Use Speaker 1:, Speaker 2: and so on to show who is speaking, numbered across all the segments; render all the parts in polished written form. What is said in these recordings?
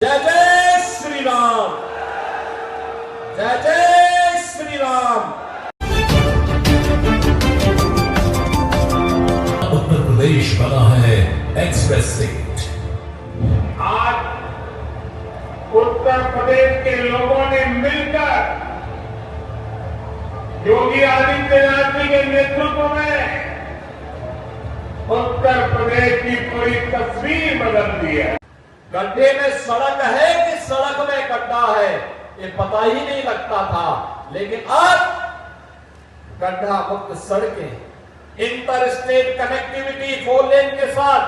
Speaker 1: जय जय श्री राम, जय जय श्री राम।
Speaker 2: उत्तर प्रदेश बना है एक्सप्रेस स्टेट।
Speaker 3: आज उत्तर प्रदेश के लोगों ने मिलकर योगी आदित्यनाथ जी के नेतृत्व में उत्तर प्रदेश की पूरी तस्वीर बदल दी है।
Speaker 1: गड्ढे में सड़क है कि सड़क में गड्ढा है ये पता ही नहीं लगता था, लेकिन अब गड्ढा मुक्त सड़कें, इंटर स्टेट कनेक्टिविटी 4 लेन के साथ,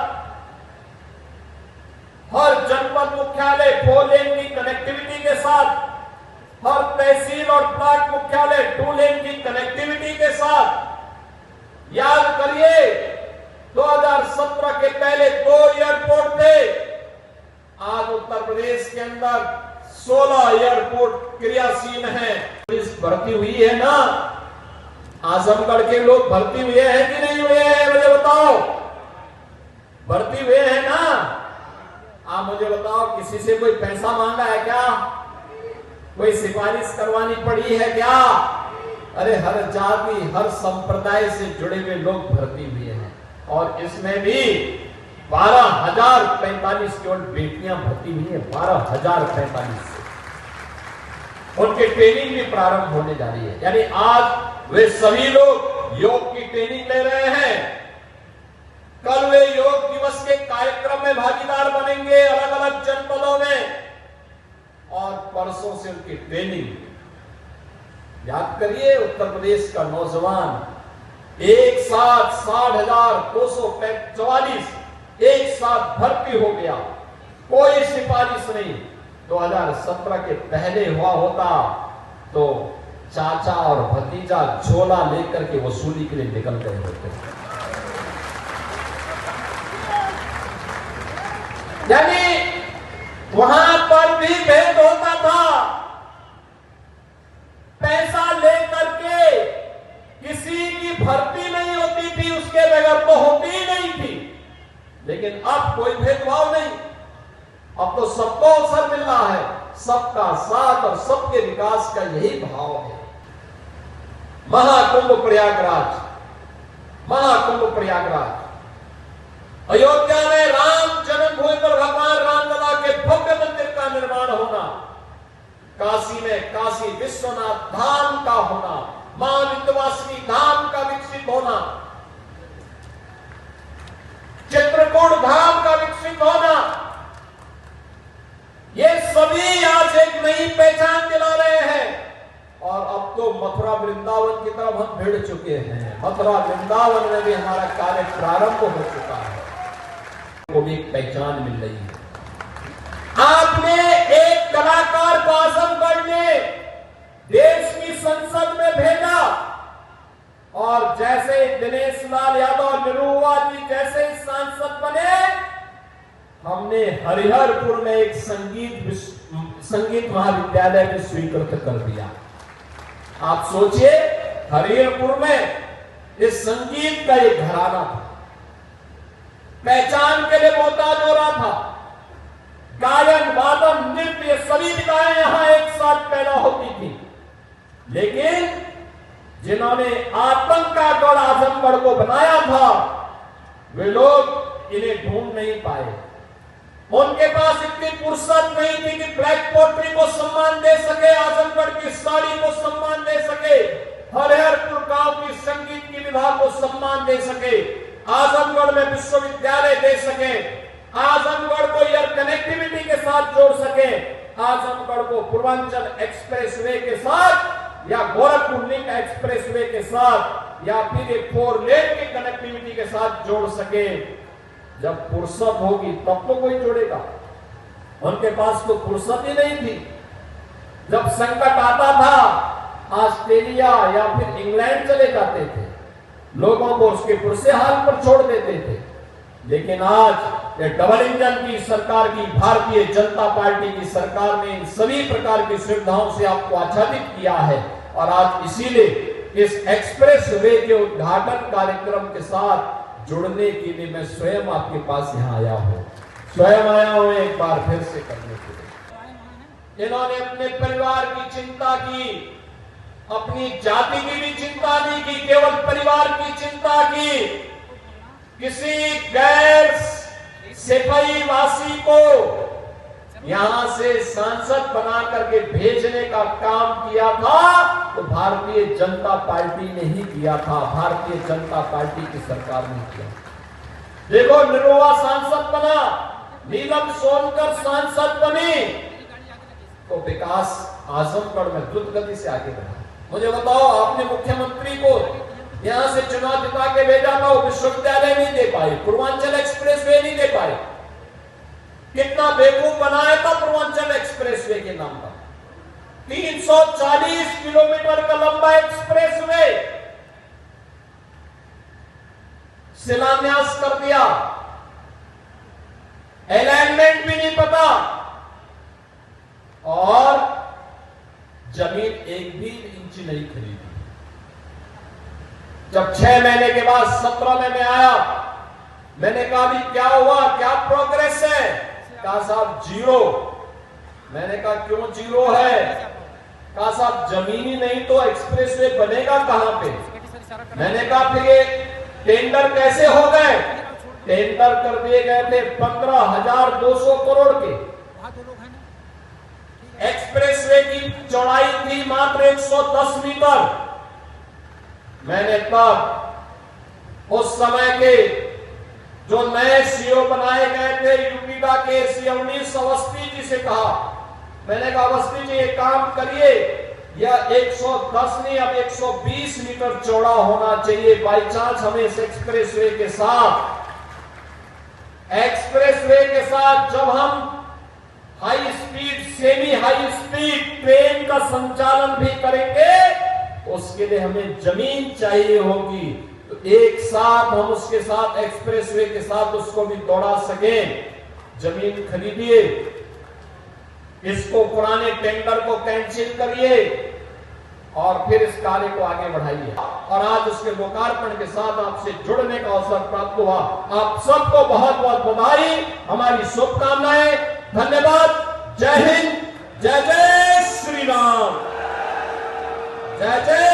Speaker 1: हर जनपद मुख्यालय 4 लेन की कनेक्टिविटी के साथ, हर तहसील और ब्लॉक मुख्यालय 2 लेन की कनेक्टिविटी के साथ। याद करिए 2017 के पहले 2 एयरपोर्ट थे, आज उत्तर प्रदेश के अंदर 16 एयरपोर्ट क्रियाशील हैं। पुलिस भर्ती हुई है ना, आजमगढ़ के लोग भर्ती हुए हैं कि नहीं हुए हैं, मुझे बताओ। भर्ती हुए हैं ना? आप मुझे बताओ, किसी से कोई पैसा मांगा है क्या? कोई सिफारिश करवानी पड़ी है क्या? अरे हर जाति हर संप्रदाय से जुड़े हुए लोग भर्ती हुए हैं, और इसमें भी 12,045 केवल बेटियां भर्ती हुई है। 12,045 उनकी ट्रेनिंग भी प्रारंभ होने जा रही है। यानी आज वे सभी लोग योग की ट्रेनिंग ले रहे हैं। कल वे योग दिवस के कार्यक्रम में भागीदार बनेंगे अलग अलग जनपदों में, और परसों से उनकी ट्रेनिंग। याद करिए, उत्तर प्रदेश का नौजवान एक साथ 60,244 एक साथ भर्ती हो गया, कोई सिफारिश नहीं। 2017 के पहले हुआ होता तो चाचा और भतीजा झोला लेकर के वसूली के लिए निकल गए होते। यानी वहां पर भी भेद होता था। पैसा लेकर के किसी की भर्ती नहीं होती थी, उसके बगैर तो होती ही नहीं थी। लेकिन अब कोई भेदभाव नहीं, अब तो सबको अवसर मिल रहा है। सबका साथ और सबके विकास का यही भाव है। महाकुंभ प्रयागराज, महाकुंभ प्रयागराज, अयोध्या में राम जन्मभूमि पर भगवान रामलला के भव्य मंदिर का निर्माण होना, काशी में काशी विश्वनाथ धाम का होना, मां विंध्यवासिनी धाम का विकसित होना, चित्रकूट धाम का विकसित होना, ये सभी आज एक नई पहचान दिला रहे हैं। और अब तो मथुरा वृंदावन की तरफ हम भिड़ चुके हैं। मथुरा वृंदावन में भी हमारा कार्य प्रारंभ हो चुका है, वो भी एक पहचान मिल रही है। आपने एक कलाकार को आजमगढ़ ने देश की संसद में भेजा, और जैसे दिनेश लाल यादव निरुआ जी जैसे सांसद बने, हमने हरिहरपुर में एक संगीत महाविद्यालय भी स्वीकृत कर दिया। आप सोचिए, हरिहरपुर में इस संगीत का एक घराना था, पहचान के लिए मोहताज हो रहा था। गायन वादन नृत्य सभी विधाएं यहां एक साथ पैदा होती थी, लेकिन जिन्होंने आतंक का गढ़ आजमगढ़ को बनाया था, वे लोग इन्हें ढूंढ नहीं पाए। उनके पास इतनी फुर्सत नहीं थी कि ब्लैक पोट्री को सम्मान दे सके, आजमगढ़ की साड़ी को सम्मान दे सके, हरिहरपुर गांव की संगीत की विधा को सम्मान दे सके, आजमगढ़ में विश्वविद्यालय दे सके, आजमगढ़ को एयर कनेक्टिविटी के साथ जोड़ सके, आजमगढ़ को पूर्वांचल एक्सप्रेसवे के साथ या गोरखपुर लिंक एक्सप्रेसवे के साथ या फिर एक 4 लेन की कनेक्टिविटी के साथ जोड़ सके। जब फुर्सत होगी तब तो कोई जोड़ेगा, उनके पास तो फुर्सत ही नहीं थी। जब संकट आता था, ऑस्ट्रेलिया या फिर इंग्लैंड चले जाते थे, लोगों को उसके पुरसे हाल पर छोड़ देते थे। लेकिन आज ये डबल इंजन की सरकार की, भारतीय जनता पार्टी की सरकार ने इन सभी प्रकार की सुविधाओं से आपको आच्छादित किया है, और आज इसीलिए इस एक्सप्रेस वे के उद्घाटन कार्यक्रम के साथ जुड़ने के लिए मैं स्वयं आपके पास यहां आया हूं। स्वयं आया हूं एक बार फिर से करने के लिए। इन्होंने अपने परिवार की चिंता की, अपनी जाति की भी चिंता नहीं की, केवल परिवार की चिंता की। किसी गैर सिपाही वासी को यहां से सांसद बना करके भेजने का काम किया था तो भारतीय जनता पार्टी ने ही किया था, भारतीय जनता पार्टी की सरकार ने किया। देखो, निरोवा सांसद बना, नीलम सोनकर सांसद बनी, तो विकास आजमगढ़ में द्रुत गति से आगे बढ़ा। मुझे बताओ, आपने मुख्यमंत्री को यहां से चुनाव जिता के भेजा था, वो विश्वविद्यालय नहीं दे पाए, पूर्वांचल एक्सप्रेसवे नहीं दे पाए। कितना बेवकूफ बनाया था पूर्वांचल एक्सप्रेसवे के नाम पर। 340 किलोमीटर का लंबा एक्सप्रेसवे शिलान्यास कर दिया, अलाइनमेंट भी नहीं पता, और जमीन एक भी इंच नहीं खरीदी। जब 6 महीने के बाद 17 में मैं आया, मैंने कहा भी क्या हुआ, क्या प्रोग्रेस है? कहा साहब जीरो। मैंने कहा क्यों जीरो है? कहा साहब जमीन ही नहीं तो एक्सप्रेसवे बनेगा कहां पे? मैंने कहा फिर ये टेंडर कैसे हो गए? टेंडर कर दिए गए थे 15,200 करोड़ के। एक्सप्रेसवे की चौड़ाई थी मात्र 110 मीटर। मैंने तब उस समय के जो नए सीओ बनाए गए थे यूपीडा के सी अवनीश अवस्थी जी से कहा, मैंने कहा अवस्थी जी एक काम करिए, यह 110 नहीं अब 120 मीटर चौड़ा होना चाहिए। बाई चांस हमें इस एक्सप्रेसवे के साथ जब हम high speed, semi high speed train का संचालन भी करेंगे, उसके लिए हमें जमीन चाहिए होगी। तो एक साथ हम उसके साथ एक्सप्रेसवे के साथ उसको भी दौड़ा सके, जमीन खरीदिए, इसको पुराने टेंडर को कैंसिल करिए और फिर इस कार्य को आगे बढ़ाइए। और आज उसके लोकार्पण के साथ आपसे जुड़ने का अवसर प्राप्त हुआ। आप सबको बहुत बहुत बधाई, हमारी शुभकामनाएं, धन्यवाद। जय हिंद, जय जय श्री राम, जय जय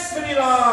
Speaker 1: श्री राम।